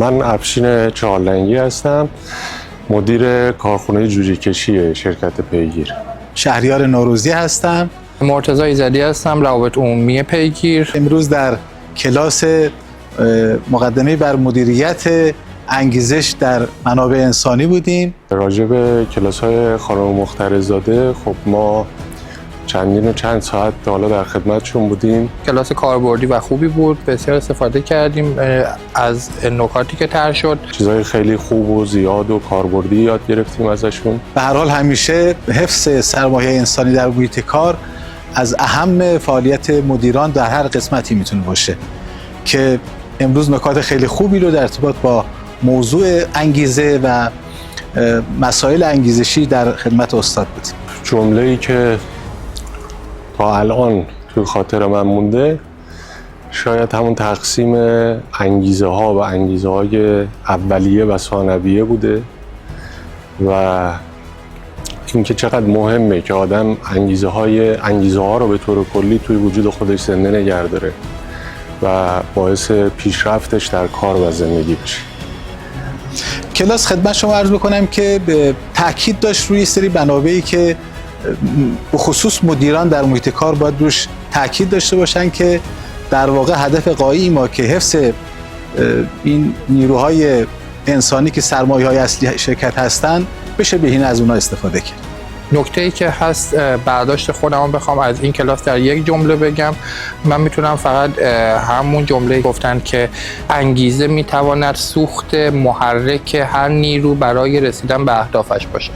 من افشین چهارلنگی هستم، مدیر کارخانه جوجه کشی شرکت پیگیر. شهریار نوروزی هستم. مرتضی ایزدی هستم، روابط عمومی پیگیر. امروز در کلاس مقدمه بر مدیریت انگیزش در منابع انسانی بودیم. راجع به کلاس‌های خانم مخترزاده خب ما چند ساعت حالا در خدمتشون بودیم. کلاس کاربردی و خوبی بود، بسیار استفاده کردیم از نکاتی که طرح شد. چیزهای خیلی خوب و زیاد و کاربردی یاد گرفتیم ازشون. به هر حال همیشه حفظ سرمایه انسانی در محیط کار از اهم فعالیت مدیران در هر قسمتی میتونه باشه که امروز نکات خیلی خوبی رو در ارتباط با موضوع انگیزه و مسائل انگیزشی در خدمت استاد بودیم. جمله‌ای که تا الان توی خاطر من مونده شاید همون تقسیم انگیزه ها و انگیزه های اولیه و ثانویه بوده و اینکه چقدر مهمه که آدم انگیزه ها رو به طور کلی توی وجود خودش زنده نگه داره و باعث پیشرفتش در کار و زندگی بشه. کلاس خدمت شما عرض بکنم که تاکید داشت روی سری منابعی که به خصوص مدیران در محیط کار باید روش تاکید داشته باشن که در واقع هدف غایی ما که حفظ این نیروهای انسانی که سرمایه‌های اصلی شرکت هستن بشه بهینه از اونها استفاده کرد. نکته‌ای که هست برداشت خودم بخوام از این کلاس در یک جمله بگم، من میتونم فقط همون جمله گفتن که انگیزه میتواند سوخت محرک هر نیرو برای رسیدن به اهدافش باشه.